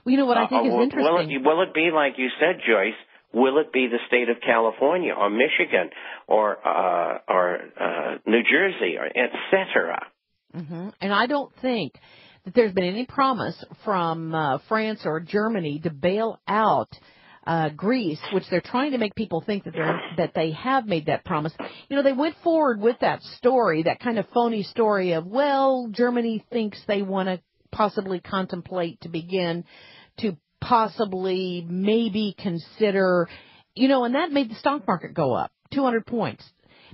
Well, you know what I think is interesting? Will it be like you said, Joyce? Will it be the state of California or Michigan or New Jersey or et cetera? Mm-hmm. And I don't think that there's been any promise from France or Germany to bail out Greece, which they're trying to make people think that they have made that promise. You know, they went forward with that story, that kind of phony story of, well, Germany thinks they want to possibly contemplate to begin to possibly maybe consider, you know, and that made the stock market go up 200 points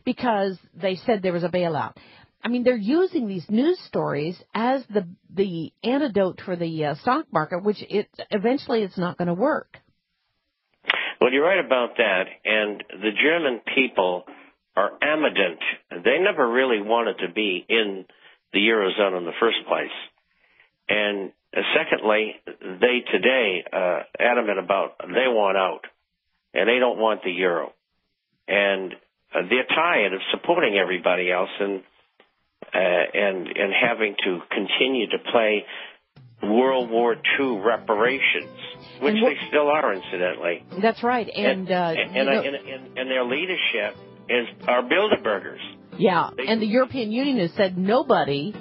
because they said there was a bailout. I mean, they're using these news stories as the antidote for the stock market, which eventually it's not going to work. Well, you're right about that. And the German people are adamant. They never really wanted to be in the Eurozone in the first place. And secondly, they today adamant about they want out, and they don't want the euro. And they're tired of supporting everybody else and having to continue to play World War II reparations, which they still are, incidentally. That's right, and their leadership are Bilderbergers. Yeah, and the European Union has said nobody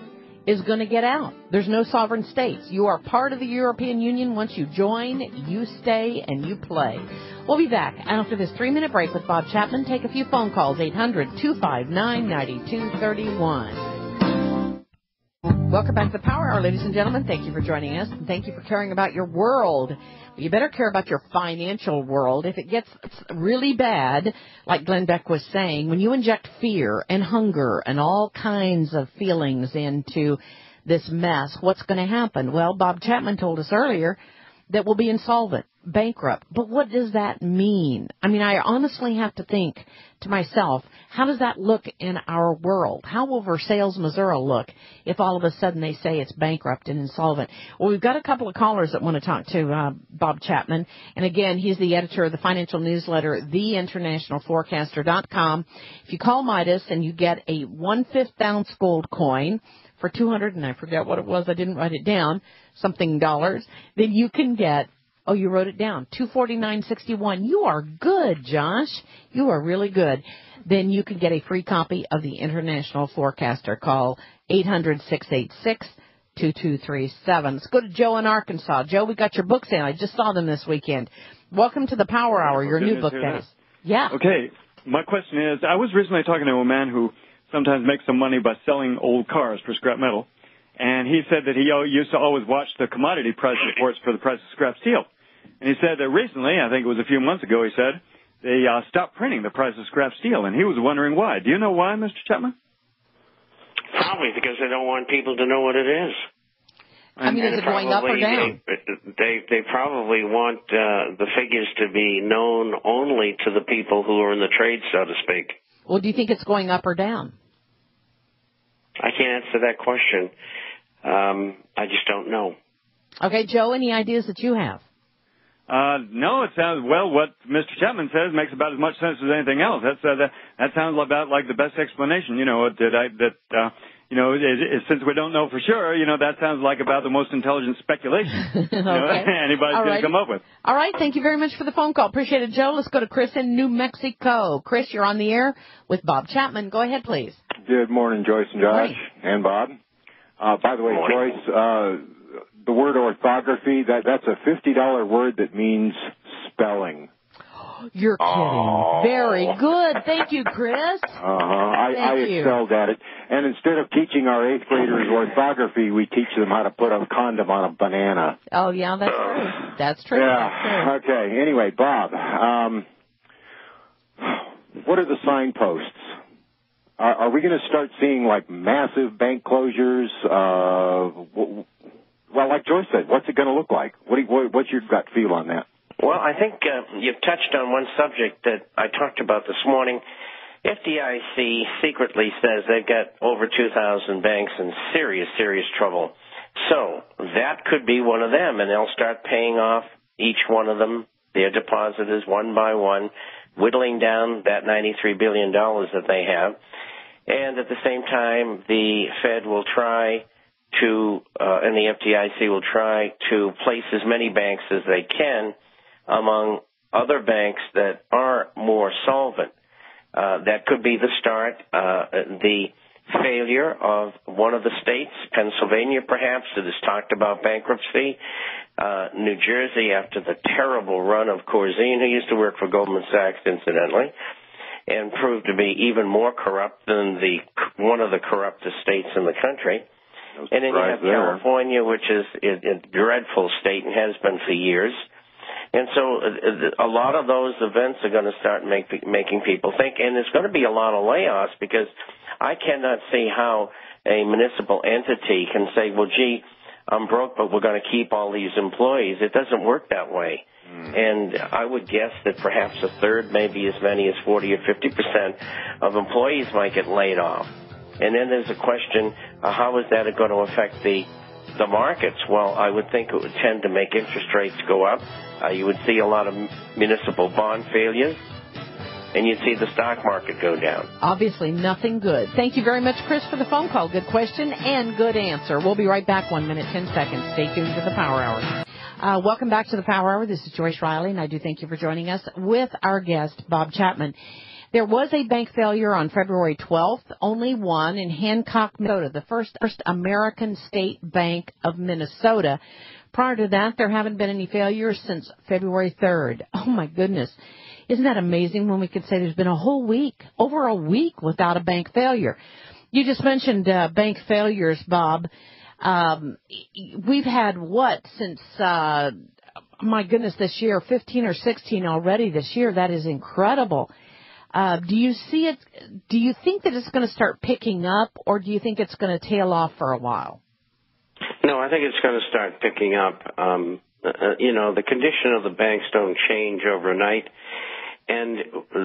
is going to get out. There's no sovereign states. You are part of the European Union. Once you join, you stay and you play. We'll be back after this 3-minute break with Bob Chapman. Take a few phone calls, 800-259-9231. Welcome back to the Power Hour, ladies and gentlemen. Thank you for joining us, and thank you for caring about your world. You better care about your financial world. If it gets really bad, like Glenn Beck was saying, when you inject fear and hunger and all kinds of feelings into this mess, what's going to happen? Well, Bob Chapman told us earlier that we'll be insolvent, bankrupt. But what does that mean? I mean, I honestly have to think to myself, how does that look in our world? How will Versailles, Missouri look if all of a sudden they say it's bankrupt and insolvent? Well, we've got a couple of callers that want to talk to Bob Chapman. And again, he's the editor of the financial newsletter, theinternationalforecaster.com. If you call Midas and you get a 1/5 ounce gold coin for $200, and I forget what it was, I didn't write it down, something dollars, then you can get, oh, you wrote it down, $249.61. You are good, Josh. You are really good. Then you can get a free copy of the International Forecaster. Call 800-686-2237. Let's go to Joe in Arkansas. Joe, we got your books in. I just saw them this weekend. Welcome to the Power Hour, your new book days. Yeah. Okay. My question is, I was recently talking to a man who sometimes makes some money by selling old cars for scrap metal. And he said that he used to always watch the commodity price reports for the price of scrap steel. And he said that recently, I think it was a few months ago, he said, they stopped printing the price of scrap steel. And he was wondering why. Do you know why, Mr. Chapman? Probably because they don't want people to know what it is. I mean, is it going up or down? They probably want the figures to be known only to the people who are in the trade, so to speak. Well, do you think it's going up or down? I can't answer that question. I just don't know. Okay, Joe, any ideas that you have? No, it sounds, well, what Mr. Chapman says makes about as much sense as anything else. That sounds about like the best explanation, you know, since we don't know for sure, you know, that sounds like about the most intelligent speculation anybody's going to come up with. All right. Thank you very much for the phone call. Appreciate it, Joe. Let's go to Chris in New Mexico. Chris, you're on the air with Bob Chapman. Go ahead, please. Good morning, Joyce and Josh and Bob. By the way, Joyce, the word orthography, that's a $50 word that means spelling. You're kidding. Very good. Thank you, Chris. I excelled at it. And instead of teaching our 8th graders orthography, we teach them how to put a condom on a banana. Oh, yeah, that's true. That's true. Yeah. That's true. Okay. Anyway, Bob, what are the signposts? Are we going to start seeing, like, massive bank closures? Well, like Joyce said, what's it going to look like? What's your gut feel on that? Well, I think you've touched on one subject that I talked about this morning. FDIC secretly says they've got over 2,000 banks in serious, serious trouble. So that could be one of them, and they'll start paying off each one of them, their depositors, one by one, whittling down that $93 billion that they have. And at the same time, the Fed will try to, and the FDIC will try to place as many banks as they can among other banks that are more solvent. That could be the start. The failure of one of the states, Pennsylvania perhaps, that has talked about bankruptcy. New Jersey, after the terrible run of Corzine, who used to work for Goldman Sachs, incidentally, and proved to be even more corrupt than one of the corruptest states in the country. And then you have California, which is a dreadful state and has been for years. And so a lot of those events are going to start making people think, and there's going to be a lot of layoffs, because I cannot see how a municipal entity can say, well, gee, I'm broke, but we're going to keep all these employees. It doesn't work that way. And I would guess that perhaps a third, maybe as many as 40 or 50% of employees might get laid off. And then there's a question, how is that going to affect the markets? Well, I would think it would tend to make interest rates go up. You would see a lot of municipal bond failures, and you'd see the stock market go down. Obviously, nothing good. Thank you very much, Chris, for the phone call. Good question and good answer. We'll be right back. 1 minute, 10 seconds. Stay tuned to the Power Hour. Welcome back to the Power Hour. This is Joyce Riley, and I do thank you for joining us with our guest, Bob Chapman. There was a bank failure on February 12th, only one, in Hancock, Minnesota, the first American State Bank of Minnesota. Prior to that, there haven't been any failures since February 3rd. Oh, my goodness. Isn't that amazing when we could say there's been a whole week, over a week, without a bank failure? You just mentioned bank failures, Bob. We've had what since, my goodness, this year, 15 or 16 already this year. That is incredible. Do you see it? Do you think that it's going to start picking up, or do you think it's going to tail off for a while? No, I think it's going to start picking up. The condition of the banks don't change overnight, and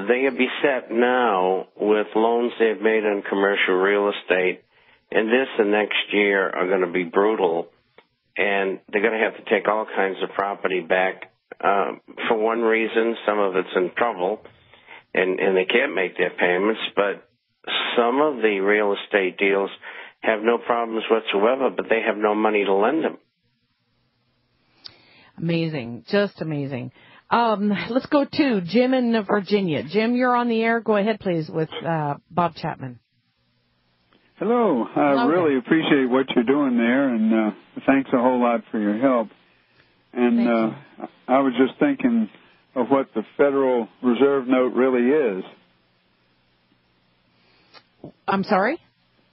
they are beset now with loans they've made on commercial real estate, and this and next year are going to be brutal, and they're going to have to take all kinds of property back. For one reason, some of it's in trouble, and they can't make their payments, but some of the real estate deals have no problems whatsoever, but they have no money to lend them. Amazing. Just amazing. Let's go to Jim in Virginia. Jim, you're on the air. Go ahead, please, with Bob Chapman. Hello. I really appreciate what you're doing there, and thanks a whole lot for your help. And I was just thinking of what the Federal Reserve Note really is. I'm sorry?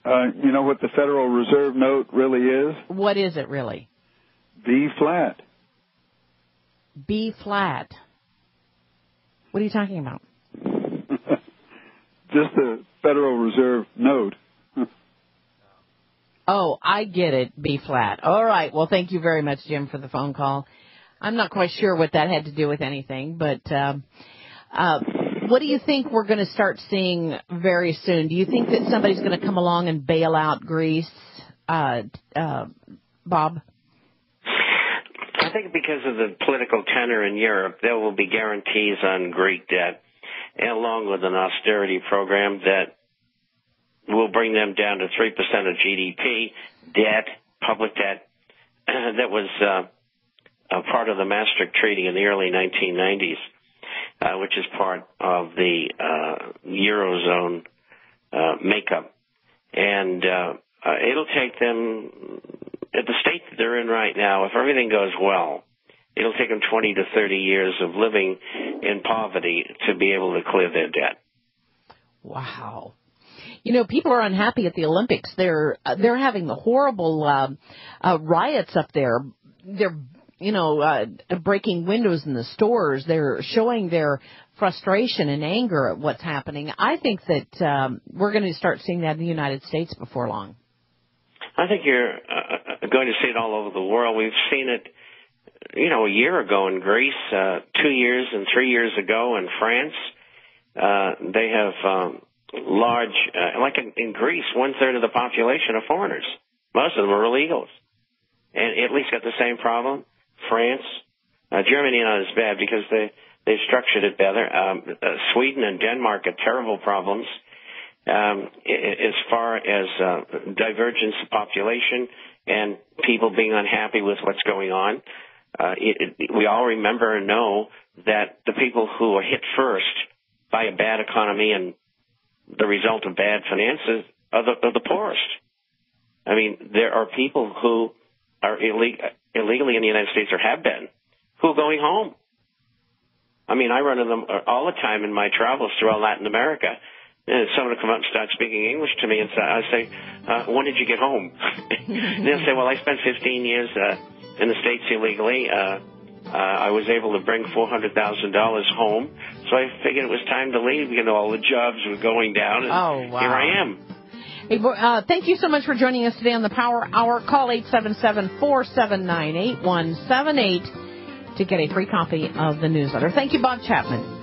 You know what the Federal Reserve Note really is? What is it really? B flat. B flat. What are you talking about? Just the Federal Reserve Note. Oh, I get it. B flat. All right. Well, thank you very much, Jim, for the phone call. I'm not quite sure what that had to do with anything, but what do you think we're going to start seeing very soon? Do you think that somebody's going to come along and bail out Greece, Bob? I think because of the political tenor in Europe, there will be guarantees on Greek debt, along with an austerity program that will bring them down to 3% of GDP, debt, public debt, that was a part of the Maastricht Treaty in the early 1990s, which is part of the Eurozone makeup. And it'll take them, at the state that they're in right now, if everything goes well, it'll take them 20 to 30 years of living in poverty to be able to clear their debt. Wow. You know, people are unhappy at the Olympics. They're having the horrible riots up there. They're, breaking windows in the stores. They're showing their frustration and anger at what's happening. I think that we're going to start seeing that in the United States before long. I think you're going to see it all over the world. We've seen it, a year ago in Greece, 2 years and 3 years ago in France. They have large, like in Greece, 1/3 of the population are foreigners. Most of them are illegals. And Italy's got the same problem. France, Germany not as bad because they've structured it better. Sweden and Denmark have terrible problems. As far as divergence of population, and people being unhappy with what's going on. We all remember and know that the people who are hit first by a bad economy and the result of bad finances are the poorest. I mean, there are people who are illegally in the United States or have been, who are going home. I mean, I run into them all the time in my travels throughout Latin America. And someone will come up and start speaking English to me, and I say, when did you get home? And they'll say, well, I spent 15 years in the States illegally. I was able to bring $400,000 home, so I figured it was time to leave. You know, all the jobs were going down, and here I am. Hey, thank you so much for joining us today on the Power Hour. Call 877-479-8178 to get a free copy of the newsletter. Thank you, Bob Chapman.